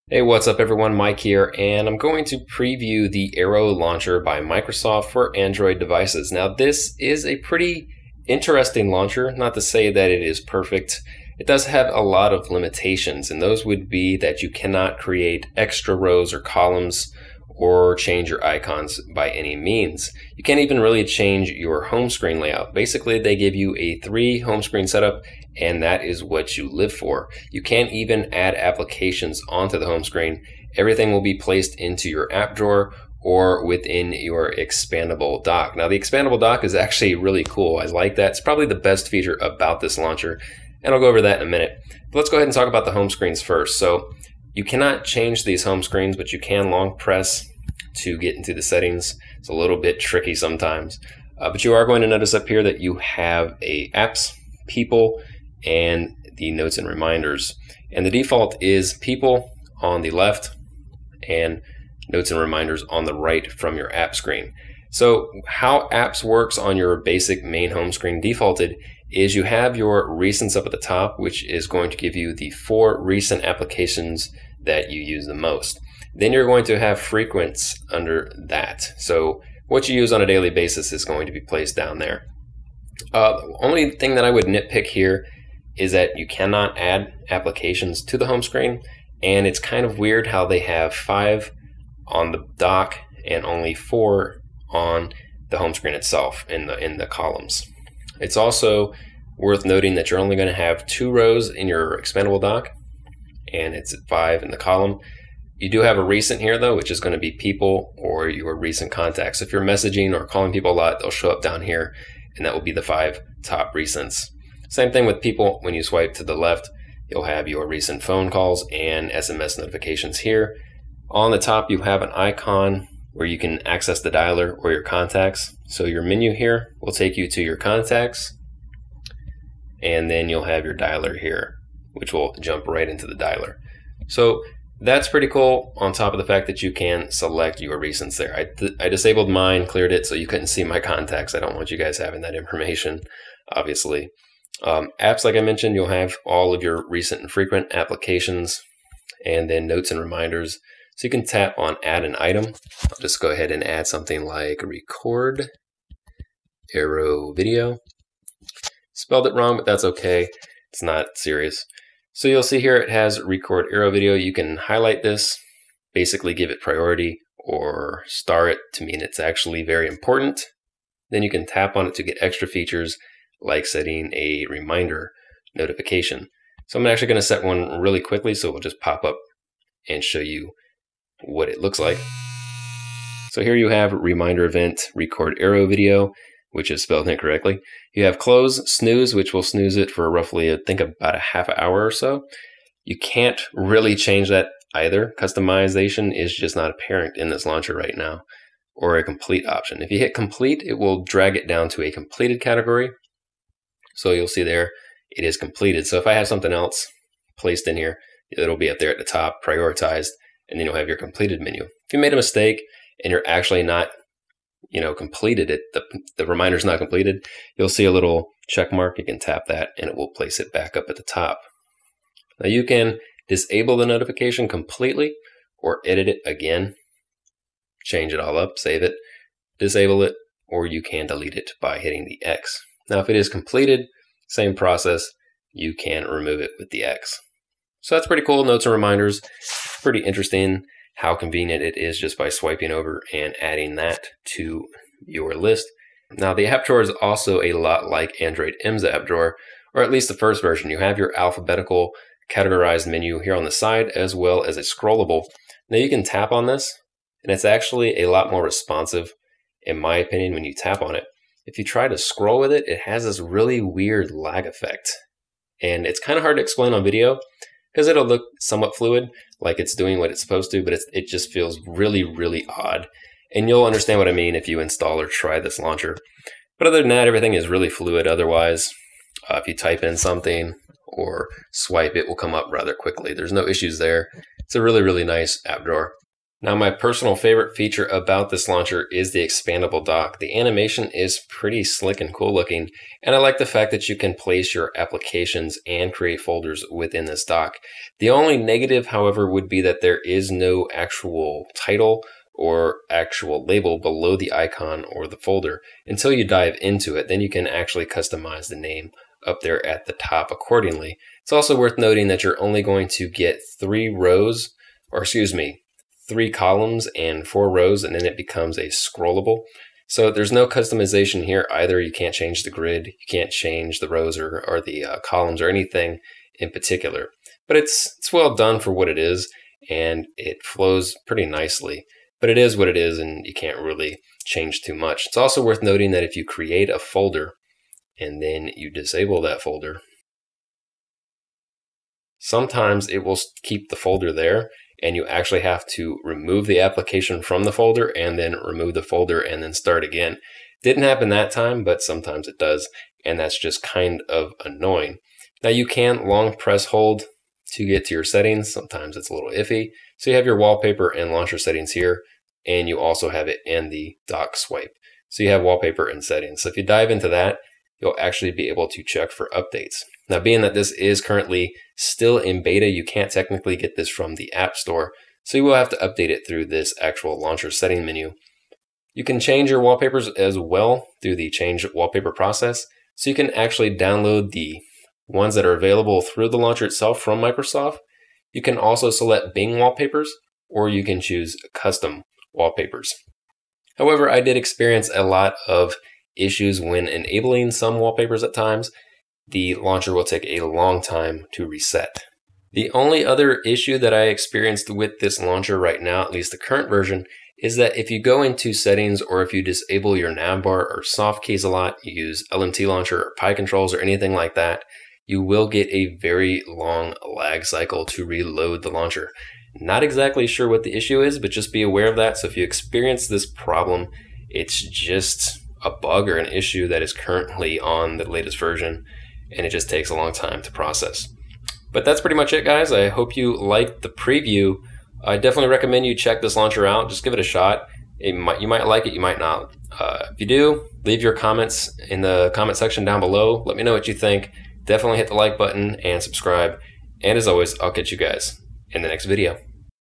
Hey, what's up everyone? Mike here, and I'm going to preview the Aero launcher by Microsoft for Android devices. Now, this is a pretty interesting launcher, not to say that it is perfect. It does have a lot of limitations, and those would be that you cannot create extra rows or columns or change your icons by any means. You can't even really change your home screen layout. Basically, they give you a 3 home screen setup, and that is what you live for. You can't even add applications onto the home screen. Everything will be placed into your app drawer or within your expandable dock. Now, the expandable dock is actually really cool. I like that. It's probably the best feature about this launcher, and I'll go over that in a minute. But let's go ahead and talk about the home screens first. So you cannot change these home screens, but you can long press to get into the settings. It's a little bit tricky sometimes, but you are going to notice up here that you have a apps, people, and the notes and reminders. And the default is people on the left and notes and reminders on the right from your app screen. So how apps works on your basic main home screen defaulted is you have your recents up at the top, which is going to give you the 4 recent applications that you use the most. Then you're going to have frequents under that. So what you use on a daily basis is going to be placed down there. Only thing that I would nitpick here is that you cannot add applications to the home screen, and it's kind of weird how they have 5 on the dock and only 4 on the home screen itself in the columns. It's also worth noting that you're only going to have 2 rows in your expandable dock, and it's at 5 in the column. You do have a recent here though, which is going to be people or your recent contacts. If you're messaging or calling people a lot, they'll show up down here, and that will be the 5 top recents. Same thing with people. When you swipe to the left, you'll have your recent phone calls and SMS notifications here. On the top, you have an icon where you can access the dialer or your contacts. So your menu here will take you to your contacts, and then you'll have your dialer here, which will jump right into the dialer. So that's pretty cool, on top of the fact that you can select your recents there. I disabled mine, cleared it, so you couldn't see my contacts. I don't want you guys having that information, obviously. Apps, like I mentioned, you'll have all of your recent and frequent applications, and then notes and reminders. So you can tap on add an item. I'll just go ahead and add something like record Aero video. Spelled it wrong, but that's okay. It's not serious. So you'll see here it has record Aero video. You can highlight this, basically give it priority, or star it to mean it's actually very important. Then you can tap on it to get extra features like setting a reminder notification. So I'm actually going to set one really quickly, so we'll just pop up and show you what it looks like. So here you have reminder event, record Aero video, which is spelled incorrectly. You have close snooze, which will snooze it for roughly, I think, about a half hour or so. You can't really change that either. Customization is just not apparent in this launcher right now, or a complete option. If you hit complete, it will drag it down to a completed category. So you'll see there, it is completed. So if I have something else placed in here, it'll be up there at the top, prioritized, and then you'll have your completed menu. If you made a mistake and you're actually not, completed it, the reminder's not completed, you'll see a little check mark. You can tap that and it will place it back up at the top. Now you can disable the notification completely or edit it again, change it all up, save it, disable it, or you can delete it by hitting the X. Now if it is completed, same process, you can remove it with the X. So that's pretty cool, notes and reminders. Pretty interesting how convenient it is just by swiping over and adding that to your list. Now the app drawer is also a lot like Android M's app drawer, or at least the first version. You have your alphabetical categorized menu here on the side, as well as a scrollable. Now you can tap on this, and it's actually a lot more responsive, in my opinion, when you tap on it. If you try to scroll with it, it has this really weird lag effect. And it's kind of hard to explain on video, because it'll look somewhat fluid, like it's doing what it's supposed to, but it just feels really, really odd. And you'll understand what I mean if you install or try this launcher. But other than that, everything is really fluid otherwise. If you type in something or swipe, it will come up rather quickly. There's no issues there. It's a really, really nice app drawer. Now, my personal favorite feature about this launcher is the expandable dock. The animation is pretty slick and cool looking, and I like the fact that you can place your applications and create folders within this dock. The only negative, however, would be that there is no actual title or actual label below the icon or the folder until you dive into it. Then you can actually customize the name up there at the top accordingly. It's also worth noting that you're only going to get 3 columns and 4 rows, and then it becomes a scrollable. So there's no customization here either. You can't change the grid, you can't change the rows or the columns or anything in particular. But it's well done for what it is, and it flows pretty nicely. But it is what it is, and you can't really change too much. It's also worth noting that if you create a folder and then you disable that folder, sometimes it will keep the folder there, and you actually have to remove the application from the folder and then remove the folder and then start again. Didn't happen that time, but sometimes it does, and that's just kind of annoying. Now, you can long press hold to get to your settings. Sometimes it's a little iffy. So you have your wallpaper and launcher settings here, and you also have it in the dock swipe. So you have wallpaper and settings. So if you dive into that, you'll actually be able to check for updates. Now, being that this is currently still in beta, you can't technically get this from the App Store, so you will have to update it through this actual launcher setting menu. You can change your wallpapers as well through the change wallpaper process, so you can actually download the ones that are available through the launcher itself from Microsoft. You can also select Bing wallpapers, or you can choose custom wallpapers. However, I did experience a lot of issues when enabling some wallpapers at times. The launcher will take a long time to reset. The only other issue that I experienced with this launcher right now, at least the current version, is that if you go into settings or if you disable your navbar or soft keys a lot, you use LMT launcher or Pi controls or anything like that, you will get a very long lag cycle to reload the launcher. Not exactly sure what the issue is, but just be aware of that. So if you experience this problem, it's just a bug or an issue that is currently on the latest version, and it just takes a long time to process. But that's pretty much it, guys. I hope you liked the preview. I definitely recommend you check this launcher out. Just give it a shot. You might like it, you might not. If you do, leave your comments in the comment section down below. Let me know what you think. Definitely hit the like button and subscribe. And as always, I'll catch you guys in the next video.